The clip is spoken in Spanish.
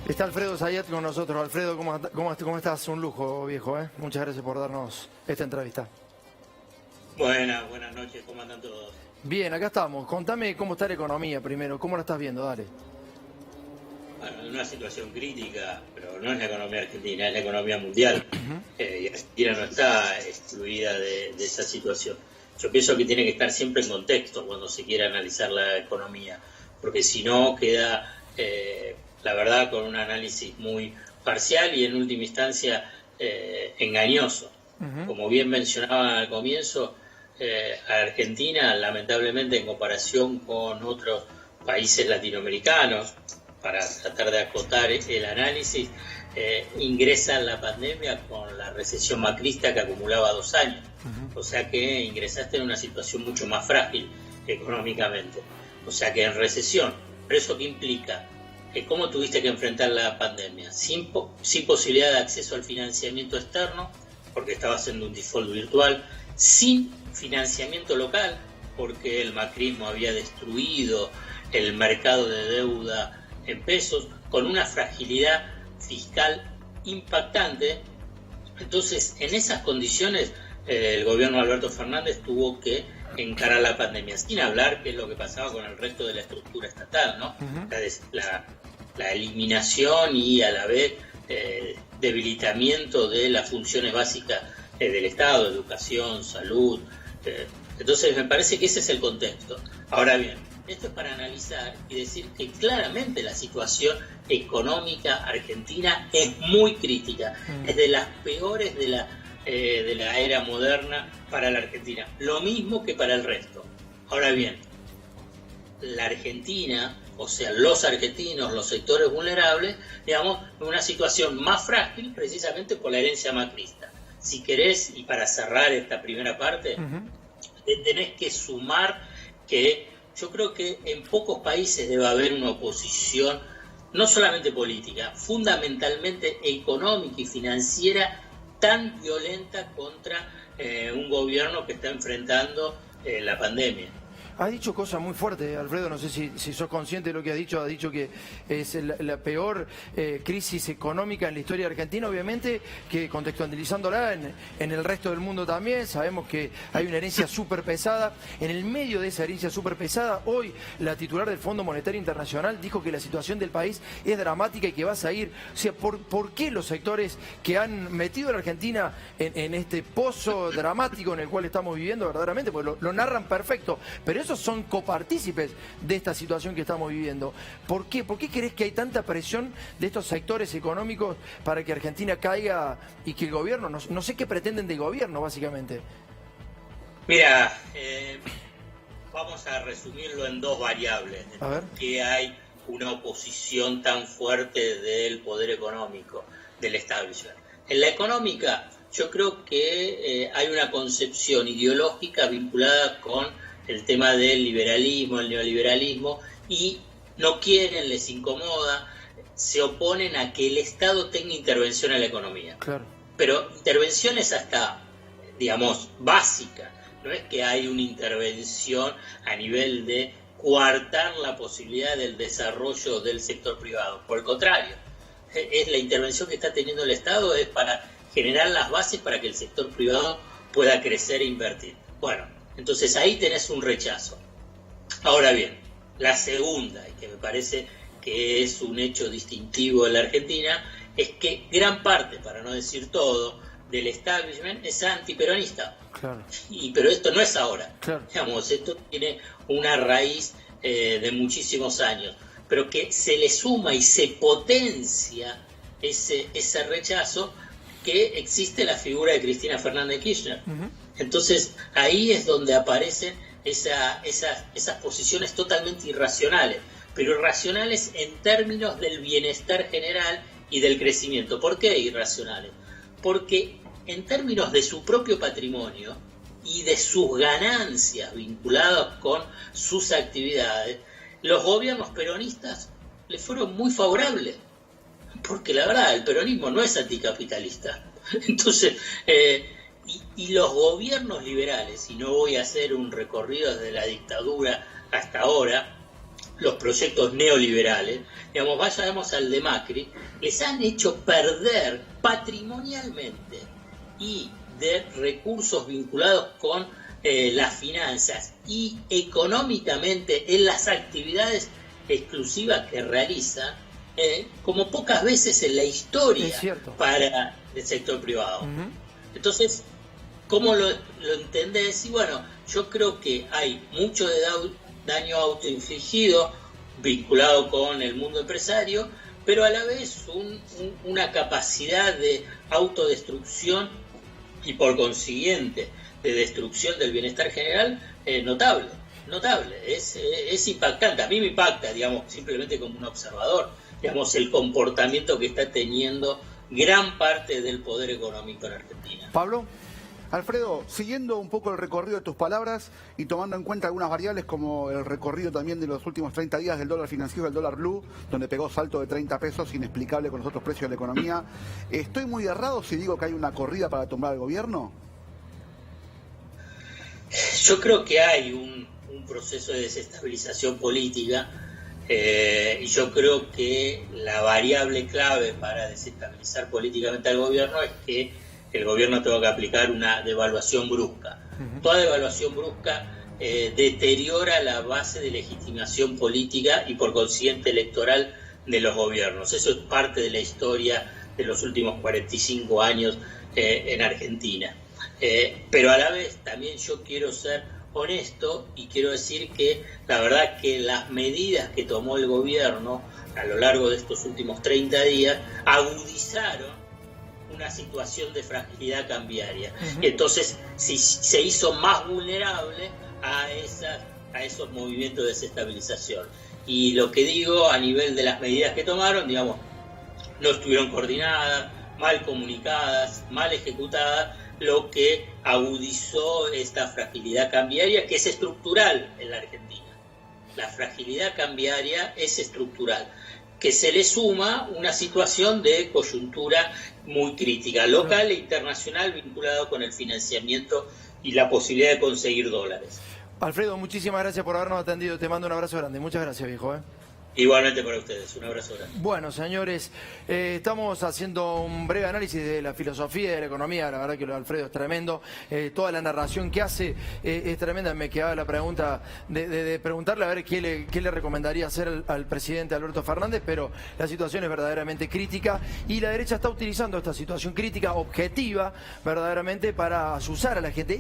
Está Alfredo Zayat con nosotros. Alfredo, ¿cómo estás? Un lujo, viejo, ¿eh? Muchas gracias por darnos esta entrevista. Buenas noches, ¿cómo andan todos? Bien, acá estamos. Contame cómo está la economía primero, ¿cómo la estás viendo? Dale. Bueno, en una situación crítica, pero no es la economía argentina, es la economía mundial. Y Argentina no está excluida de esa situación. Yo pienso que tiene que estar siempre en contexto cuando se quiere analizar la economía, porque si no queda, la verdad, con un análisis muy parcial y en última instancia engañoso. Como bien mencionaba al comienzo, Argentina, lamentablemente, en comparación con otros países latinoamericanos, para tratar de acotar el análisis, ingresa en la pandemia con la recesión macrista que acumulaba 2 años. O sea que ingresaste en una situación mucho más frágil económicamente. O sea que en recesión. ¿Pero eso qué implica? ¿Cómo tuviste que enfrentar la pandemia? Sin posibilidad de acceso al financiamiento externo, porque estaba haciendo un default virtual, sin financiamiento local, porque el macrismo había destruido el mercado de deuda en pesos, con una fragilidad fiscal impactante. Entonces, en esas condiciones, el gobierno de Alberto Fernández tuvo que encarar la pandemia, sin hablar qué es lo que pasaba con el resto de la estructura estatal, ¿no? La eliminación y a la vez debilitamiento de las funciones básicas del Estado, educación, salud. Entonces, me parece que ese es el contexto. Ahora bien, esto es para analizar y decir que claramente la situación económica argentina es muy crítica, es de las peores de la era moderna para la Argentina, lo mismo que para el resto. Ahora bien, la Argentina, o sea, los argentinos, los sectores vulnerables, digamos, en una situación más frágil precisamente por la herencia macrista. Si querés, y para cerrar esta primera parte, tenés que sumar que yo creo que en pocos países debe haber una oposición, no solamente política, fundamentalmente económica y financiera, tan violenta contra un gobierno que está enfrentando la pandemia. Has dicho cosas muy fuertes, Alfredo, no sé si sos consciente de lo que ha dicho que es la peor crisis económica en la historia argentina, obviamente, que contextualizándola en el resto del mundo también, sabemos que hay una herencia súper pesada. En el medio de esa herencia súper pesada, hoy la titular del Fondo Monetario Internacional dijo que la situación del país es dramática y que va a seguir. O sea, ¿por qué los sectores que han metido a la Argentina en este pozo dramático en el cual estamos viviendo verdaderamente, porque lo narran perfecto, pero esos son copartícipes de esta situación que estamos viviendo? ¿Por qué? ¿Por qué crees que hay tanta presión de estos sectores económicos para que Argentina caiga y que el gobierno, no sé qué pretenden del gobierno, básicamente? Mira, vamos a resumirlo en 2 variables. A ver. Que hay una oposición tan fuerte del poder económico, del establishment. En la económica, yo creo que hay una concepción ideológica vinculada con el tema del liberalismo, el neoliberalismo, y no quieren, les incomoda, se oponen a que el Estado tenga intervención en la economía. Claro. Pero intervenciones hasta, digamos, básicas. No es que hay una intervención a nivel de coartar la posibilidad del desarrollo del sector privado. Por el contrario, es la intervención que está teniendo el Estado es para generar las bases para que el sector privado pueda crecer e invertir. Bueno, entonces ahí tenés un rechazo. Ahora bien, la segunda, y que me parece que es un hecho distintivo de la Argentina, es que gran parte, para no decir todo, del establishment es antiperonista. Claro. Pero esto no es ahora. Claro. Digamos, esto tiene una raíz de muchísimos años, pero que se le suma y se potencia ese rechazo que existe la figura de Cristina Fernández de Kirchner. Entonces ahí es donde aparecen esas posiciones totalmente irracionales, pero irracionales en términos del bienestar general y del crecimiento. ¿Por qué irracionales? Porque en términos de su propio patrimonio y de sus ganancias vinculadas con sus actividades, los gobiernos peronistas les fueron muy favorables. Porque la verdad, el peronismo no es anticapitalista. Entonces, y los gobiernos liberales, y no voy a hacer un recorrido desde la dictadura hasta ahora, los proyectos neoliberales, digamos, vayamos al de Macri, les han hecho perder patrimonialmente y de recursos vinculados con las finanzas y económicamente en las actividades exclusivas que realiza, como pocas veces en la historia para el sector privado. Entonces, ¿cómo lo entendés? Y bueno, yo creo que hay mucho de daño autoinfligido vinculado con el mundo empresario, pero a la vez una capacidad de autodestrucción y por consiguiente de destrucción del bienestar general notable, es impactante. A mí me impacta, digamos, simplemente como un observador, digamos, el comportamiento que está teniendo gran parte del poder económico en Argentina. Pablo. Alfredo, siguiendo un poco el recorrido de tus palabras y tomando en cuenta algunas variables como el recorrido también de los últimos 30 días del dólar financiero, del dólar blue, donde pegó salto de 30 pesos, inexplicable con los otros precios de la economía, ¿estoy muy errado si digo que hay una corrida para tumbar al gobierno? Yo creo que hay un proceso de desestabilización política y yo creo que la variable clave para desestabilizar políticamente al gobierno es que el gobierno tenga que aplicar una devaluación brusca. Toda devaluación brusca deteriora la base de legitimación política y por consiguiente electoral de los gobiernos. Eso es parte de la historia de los últimos 45 años en Argentina. Pero a la vez también yo quiero ser honesto y quiero decir que la verdad que las medidas que tomó el gobierno a lo largo de estos últimos 30 días agudizaron una situación de fragilidad cambiaria. Y entonces se hizo más vulnerable a esos movimientos de desestabilización. Y lo que digo a nivel de las medidas que tomaron, digamos, no estuvieron coordinadas, mal comunicadas, mal ejecutadas, lo que agudizó esta fragilidad cambiaria que es estructural en la Argentina. La fragilidad cambiaria es estructural, que se le suma una situación de coyuntura muy crítica, local e internacional, vinculado con el financiamiento y la posibilidad de conseguir dólares. Alfredo, muchísimas gracias por habernos atendido. Te mando un abrazo grande. Muchas gracias, viejo. Igualmente para ustedes, un abrazo grande. Bueno, señores, estamos haciendo un breve análisis de la filosofía y de la economía. La verdad que lo de Alfredo es tremendo. Toda la narración que hace es tremenda. Me quedaba la pregunta de preguntarle a ver qué le recomendaría hacer al presidente Alberto Fernández, pero la situación es verdaderamente crítica y la derecha está utilizando esta situación crítica objetiva verdaderamente para azuzar a la gente.